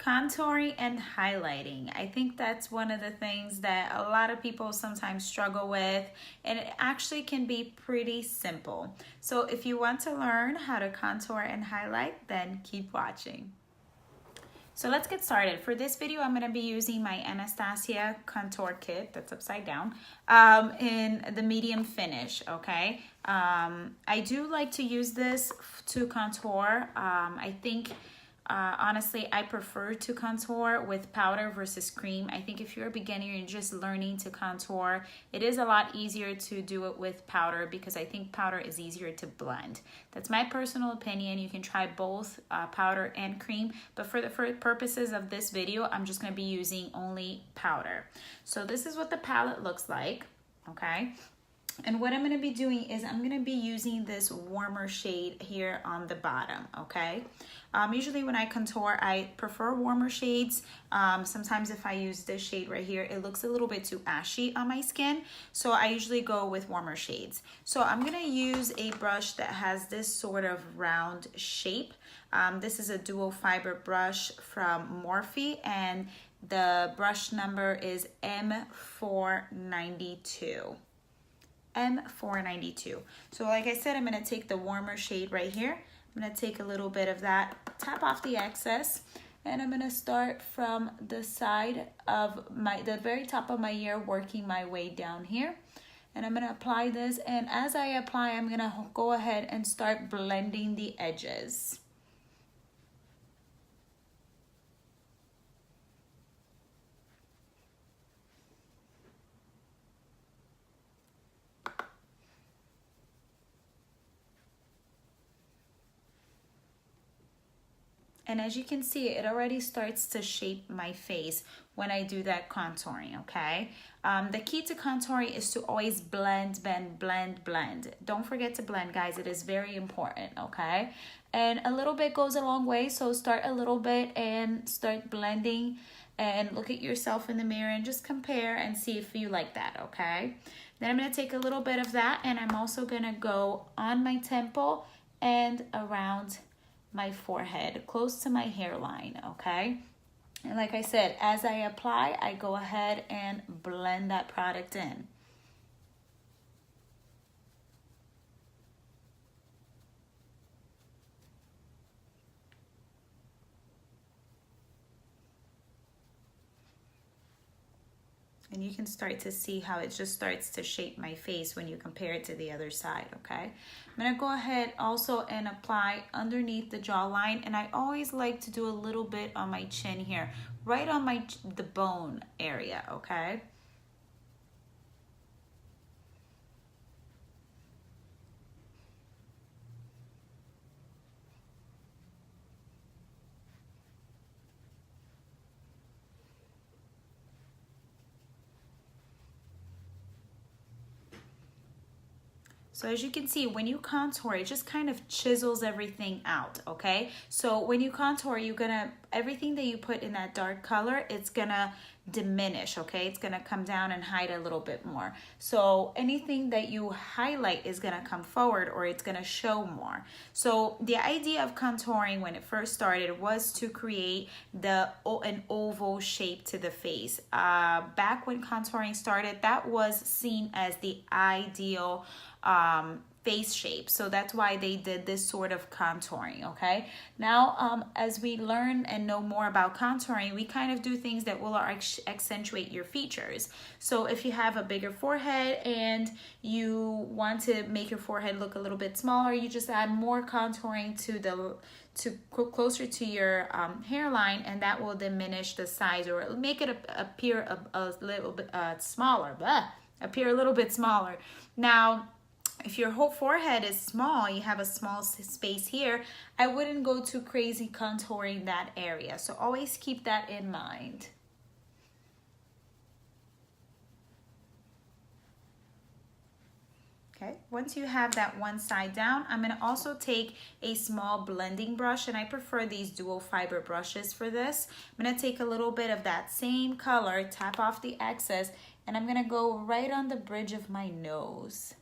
Contouring and highlighting. I think that's one of the things that a lot of people sometimes struggle with, and it actually can be pretty simple. So if you want to learn how to contour and highlight, then keep watching. So let's get started. For this video, I'm going to be using my Anastasia contour kit, that's upside down, in the medium finish, okay? I do like to use this to contour. I think honestly, I prefer to contour with powder versus cream. I think if you're a beginner and just learning to contour, it is a lot easier to do it with powder because I think powder is easier to blend. That's my personal opinion. You can try both powder and cream, but for the purposes of this video, I'm just going to be using only powder. So this is what the palette looks like, okay? And what I'm going to be doing is I'm going to be using this warmer shade here on the bottom, okay? Usually when I contour, I prefer warmer shades. Sometimes if I use this shade right here, it looks a little bit too ashy on my skin. So I usually go with warmer shades. So I'm going to use a brush that has this sort of round shape. This is a dual fiber brush from Morphe, and the brush number is M492. M492. So like I said, I'm going to take the warmer shade right here. I'm going to take a little bit of that, tap off the excess, and I'm going to start from the side of the very top of my ear, working my way down here. And I'm going to apply this, and as I apply, I'm going to go ahead and start blending the edges. And as you can see, it already starts to shape my face when I do that contouring, okay? The key to contouring is to always blend, blend. Don't forget to blend, guys. It is very important, okay? And a little bit goes a long way, so start a little bit and start blending and look at yourself in the mirror and just compare and see if you like that, okay? Then I'm going to take a little bit of that, and I'm also going to go on my temple and around my forehead, close to my hairline, okay? And like I said, as I apply, I go ahead and blend that product in. And you can start to see how it just starts to shape my face when you compare it to the other side, okay? I'm gonna go ahead also and apply underneath the jawline, and I always like to do a little bit on my chin here, right on the bone area, okay? So as you can see, when you contour, it just kind of chisels everything out, okay? So when you contour, everything that you put in that dark color, it's gonna diminish, okay? It's gonna come down and hide a little bit more. So anything that you highlight is gonna come forward, or it's gonna show more. So the idea of contouring when it first started was to create an oval shape to the face. Back when contouring started, that was seen as the ideal face shape. So that's why they did this sort of contouring, okay? Now, as we learn and know more about contouring, we kind of do things that will accentuate your features. So if you have a bigger forehead and you want to make your forehead look a little bit smaller, you just add more contouring to closer to your hairline, and that will diminish the size or make it appear a little bit smaller, appear a little bit smaller. Now, if your whole forehead is small, you have a small space here, I wouldn't go too crazy contouring that area. So always keep that in mind. Okay, once you have that one side down, I'm going to also take a small blending brush, and I prefer these dual fiber brushes for this. I'm going to take a little bit of that same color, tap off the excess, and I'm going to go right on the bridge of my nose.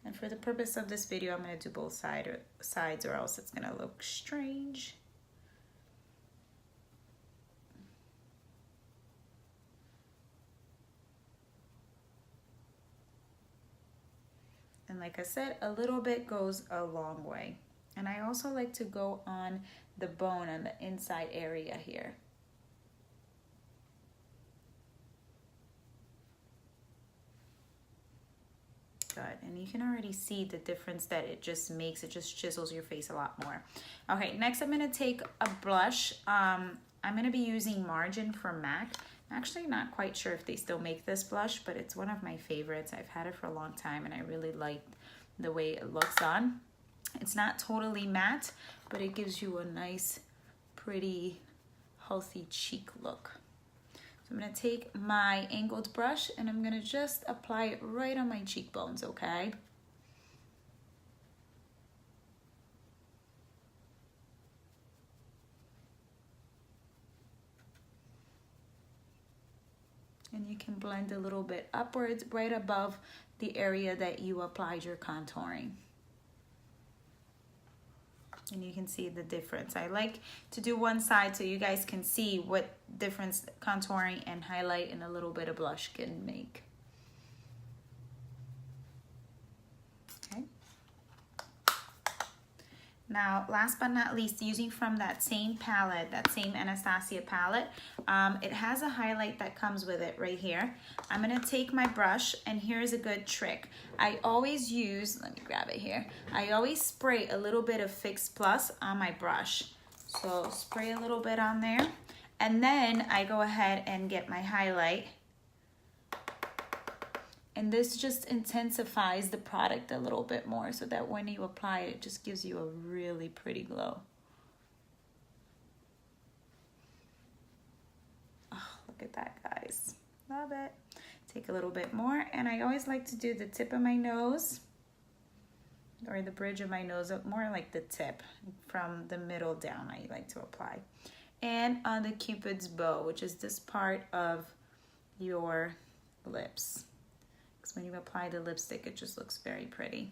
And for the purpose of this video, I'm going to do both sides or else it's going to look strange. And like I said, a little bit goes a long way. And I also like to go on the bone on the inside area here. Good. And you can already see the difference that it just makes. It just chisels your face a lot more. Okay, next I'm going to take a blush. I'm going to be using Margin from MAC. I'm actually not quite sure if they still make this blush, but it's one of my favorites. I've had it for a long time and I really like the way it looks on. It's not totally matte, but it gives you a nice, pretty, healthy cheek look. So I'm going to take my angled brush and I'm going to just apply it right on my cheekbones, okay? And you can blend a little bit upwards, right above the area that you applied your contouring. And you can see the difference. I like to do one side so you guys can see what difference contouring and highlight and a little bit of blush can make. Okay. Now, last but not least, using from that same palette, that same Anastasia palette, it has a highlight that comes with it right here. I'm gonna take my brush, and here's a good trick. I always use, let me grab it here. I always spray a little bit of Fix Plus on my brush. So spray a little bit on there, and then I go ahead and get my highlight. And this just intensifies the product a little bit more so that when you apply it, it just gives you a really pretty glow. Oh, look at that, guys. Love it. Take a little bit more, and I always like to do the tip of my nose or the bridge of my nose, more like the tip from the middle down. I like to apply. And on the Cupid's bow, which is this part of your lips. When you apply the lipstick, it just looks very pretty.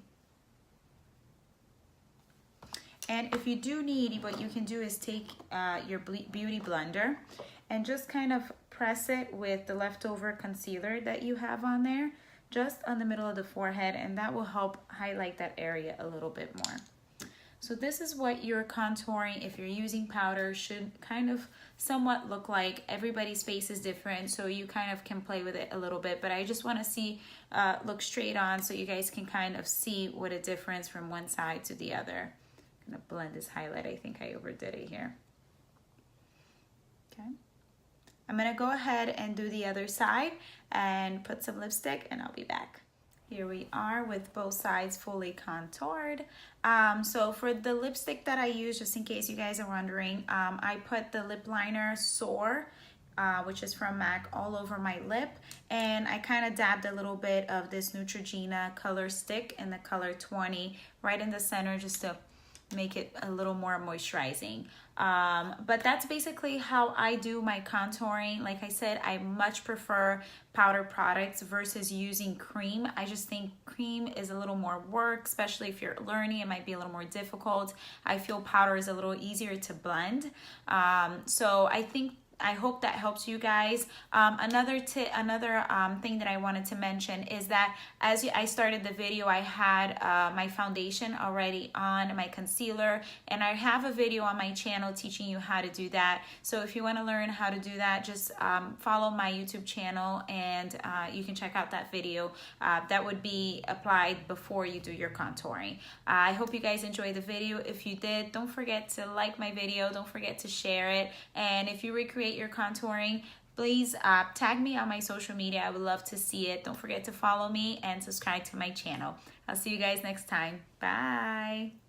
And if you do need, what you can do is take your beauty blender and just kind of press it with the leftover concealer that you have on there, just on the middle of the forehead, and that will help highlight that area a little bit more. So this is what your contouring, if you're using powder, should kind of somewhat look like. Everybody's face is different, so you kind of can play with it a little bit, but I just want to see, look straight on so you guys can kind of see what a difference from one side to the other. I'm gonna blend this highlight. I think I overdid it here. Okay. I'm gonna go ahead and do the other side and put some lipstick, and I'll be back. Here we are with both sides fully contoured. So for the lipstick that I use, just in case you guys are wondering, I put the lip liner Soar, which is from MAC, all over my lip. And I kind of dabbed a little bit of this Neutrogena color stick in the color 20 right in the center, just to make it a little more moisturizing. But that's basically how I do my contouring. Like I said, I much prefer powder products versus using cream. I just think cream is a little more work, especially if you're learning. It might be a little more difficult. I feel powder is a little easier to blend. So I hope that helps you guys. Another thing that I wanted to mention is that as I started the video, I had my foundation already on, my concealer, and I have a video on my channel teaching you how to do that. So if you want to learn how to do that, just follow my YouTube channel, and you can check out that video. That would be applied before you do your contouring. I hope you guys enjoyed the video. If you did, don't forget to like my video. Don't forget to share it. And if you recreate your contouring, please tag me on my social media. I would love to see it. Don't forget to follow me and subscribe to my channel. I'll see you guys next time. Bye.